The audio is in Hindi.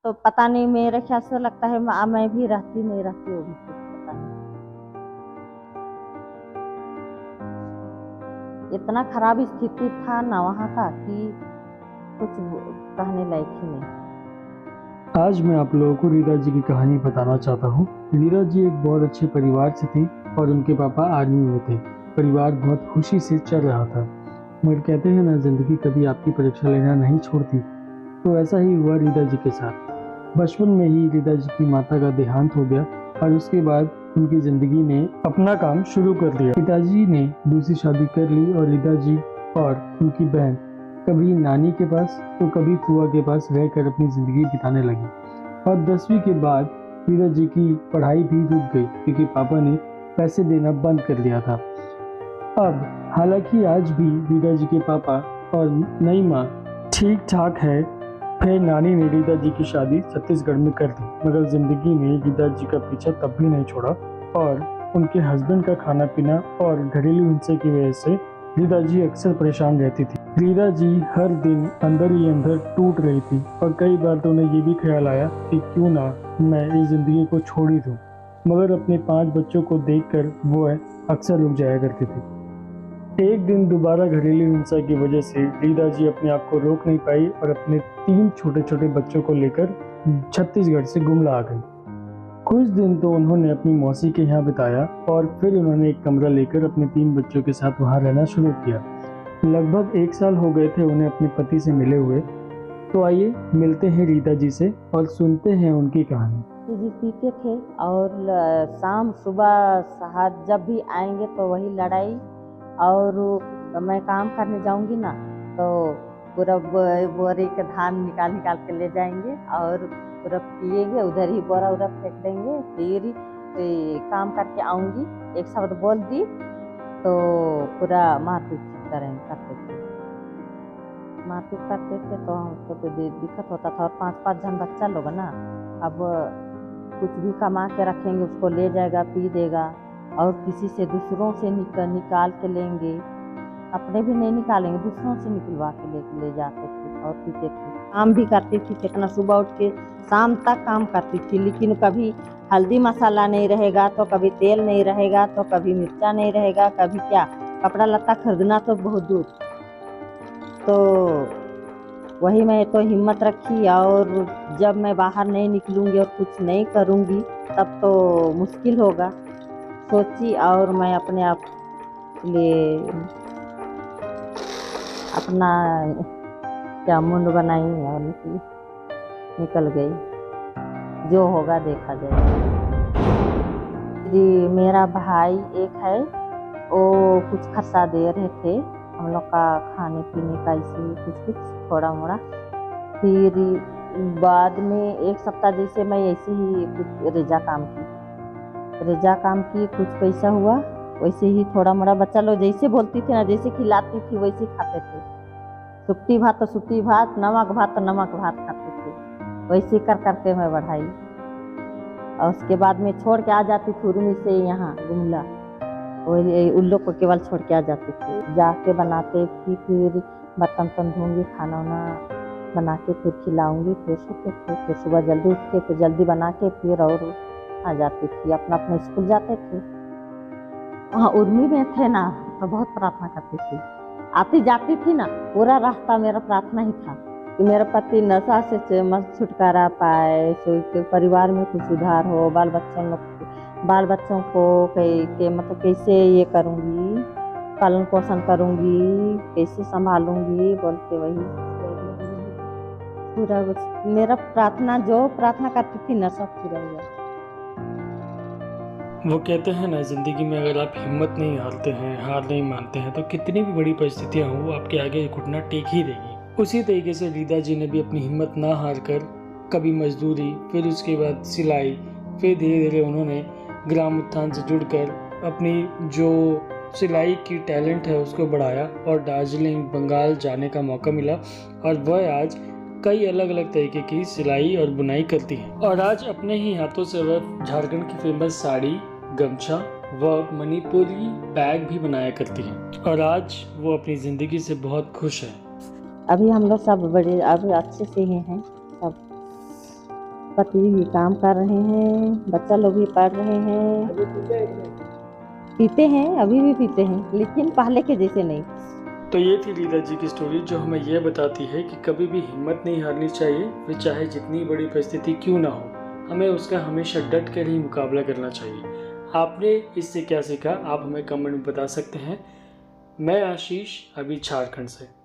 तो पता नहीं, मेरे ख्याल से लगता है मैं भी रहती नहीं रहती, वो भी कुछ पता नहीं। इतना खराब स्थिति था ना वहाँ का कि कुछ कहने लायक ही नहीं। आज मैं आप लोगों को रीता जी की कहानी बताना चाहता हूँ। रीता जी एक बहुत अच्छे परिवार से थी और उनके पापा आर्मी में थे। परिवार बहुत खुशी से चल रहा था, मगर कहते हैं ना, जिंदगी कभी आपकी परीक्षा लेना नहीं छोड़ती। तो ऐसा ही हुआ रीता जी के साथ। बचपन में ही रीता जी की माता का देहांत हो गया और उसके बाद उनकी जिंदगी ने अपना काम शुरू कर दिया। पिताजी ने दूसरी शादी कर ली और रीता जी और उनकी बहन कभी नानी के पास तो कभी फुआ के पास रहकर अपनी जिंदगी बिताने लगी। और 10वीं के बाद रीता जी की पढ़ाई भी रुक गई क्योंकि पापा ने पैसे देना बंद कर दिया था। अब हालांकि आज भी रीता जी के पापा और नई माँ ठीक ठाक है। फिर नानी ने रीता जी की शादी छत्तीसगढ़ में कर दी, मगर जिंदगी ने रीता जी का पीछा तब भी नहीं छोड़ा और उनके हस्बैंड का खाना पीना और घरेलू हिंसा की वजह से रीता जी अक्सर परेशान रहती थी। रीता जी हर दिन अंदर ही अंदर टूट रही थी और कई बार तो उन्हें ये भी ख्याल आया कि क्यों ना मैं इस जिंदगी को छोड़ ही दूं, मगर अपने 5 बच्चों को देखकर वो अक्सर रुक जाया करती थी। एक दिन दोबारा घरेलू हिंसा की वजह से रीता जी अपने आप को रोक नहीं पाई और अपने 3 छोटे छोटे बच्चों को लेकर छत्तीसगढ़ से गुमला आ गई। कुछ दिन तो उन्होंने अपनी मौसी के यहाँ बिताया और फिर उन्होंने एक कमरा लेकर अपने 3 बच्चों के साथ वहाँ रहना शुरू किया। लगभग 1 साल हो गए थे उन्हें अपने पति से मिले हुए। तो आइए मिलते हैं रीता जी से और सुनते हैं उनकी कहानी। जी पीते थे और शाम सुबह साहब जब भी आएंगे तो वही लड़ाई। और मैं काम करने जाऊंगी ना तो पूरा बोरे का धान निकाल निकाल के ले जाएंगे और पूरा पिएंगे, उधर ही बोरा उरा फेंक देंगे। फिर काम करके आऊंगी, एक शब्द बोल दी तो पूरा मारपीट करते थे। मारपीट करते थे तो हमको तो दिक्कत होता था। और 5-5 जन बच्चा लोग ना, अब कुछ भी कमा के रखेंगे उसको ले जाएगा, पी देगा और किसी से दूसरों से निकाल के लेंगे, अपने भी नहीं निकालेंगे, दूसरों से निकलवा के ले जाते थे और पीते थे। काम भी करती थी कितना, सुबह उठ के शाम तक काम करती थी, लेकिन कभी हल्दी मसाला नहीं रहेगा तो कभी तेल नहीं रहेगा तो कभी मिर्चा नहीं रहेगा, कभी क्या, कपड़ा लत्ता खरीदना तो बहुत दूर। तो वही मैं तो हिम्मत रखी और जब मैं बाहर नहीं निकलूंगी और कुछ नहीं करूंगी तब तो मुश्किल होगा सोची। और मैं अपने आप लिए अपना क्या मुंड बनाई और निकल गई। जो होगा देखा जाएगा। जी मेरा भाई एक है, वो कुछ खर्चा दे रहे थे हम लोग का खाने पीने का, इसी कुछ थोड़ा मोड़ा। फिर बाद में 1 सप्ताह जैसे मैं ऐसे ही कुछ रेजा काम की कुछ पैसा हुआ, वैसे ही थोड़ा मोड़ा बच्चा लोग जैसे बोलती थी ना, जैसे खिलाती थी वैसे खाते थे। सुट्टी भात तो सुट्टी भात, नमक भात तो नमक भात खाते थे। वैसे कर करके मैं बढ़ाई और उसके बाद में छोड़ के आ जाती थी उर्मी से यहाँ गुमला। वही उन लोग को केवल छोड़ के आ जाती थी, जाके बनाते थी। फिर बर्तन धोंगी, खाना वाना बना के फिर खिलाऊंगी, फिर सोते थे। फिर सुबह जल्दी उठ के फिर जल्दी बना के फिर और आ जाती थी, अपना अपना स्कूल जाते थे। वहाँ उर्मी में थे ना तो बहुत प्रार्थना करती थी, आती जाती थी ना, पूरा रास्ता मेरा प्रार्थना ही था कि मेरा पति नशा से मत छुटकारा पाए, सो परिवार में कुछ सुधार हो, बाल बच्चों को मतलब कैसे ये करूँगी, पालन पोषण करूँगी, कैसे संभालूंगी बोल के वही पूरा मेरा प्रार्थना, जो प्रार्थना करती थी ना सब पूरा हुआ। वो कहते हैं ना, जिंदगी में अगर आप हिम्मत नहीं हारते हैं, हार नहीं मानते हैं, तो कितनी भी बड़ी परिस्थितियां हो, वो आपके आगे घुटना टेक ही देगी। उसी तरीके से रीता जी ने भी अपनी हिम्मत ना हार कर कभी मजदूरी, फिर उसके बाद सिलाई, फिर धीरे धीरे उन्होंने ग्राम उत्थान से जुड़कर अपनी जो सिलाई की टैलेंट है उसको बढ़ाया और दार्जिलिंग बंगाल जाने का मौका मिला और वह आज कई अलग अलग तरीके की सिलाई और बुनाई करती है। और आज अपने ही हाथों से वह झारखंड की फेमस साड़ी, गमछा व मणिपुरी बैग भी बनाया करती है और आज वो अपनी जिंदगी से बहुत खुश है। अभी हम लोग सब बड़े अभी अच्छे से ही हैं सब। पति भी काम कर रहे हैं, बच्चा लोग भी पढ़ रहे हैं। पीते हैं, अभी भी पीते हैं, लेकिन पहले के जैसे नहीं। तो ये थी रीता जी की स्टोरी, जो हमें यह बताती है कि कभी भी हिम्मत नहीं हारनी चाहिए। फिर चाहे जितनी बड़ी परिस्थिति क्यों ना हो, हमें उसका हमेशा डट कर ही मुकाबला करना चाहिए। आपने इससे क्या सीखा, आप हमें कमेंट में बता सकते हैं। मैं आशीष, अभी झारखंड से।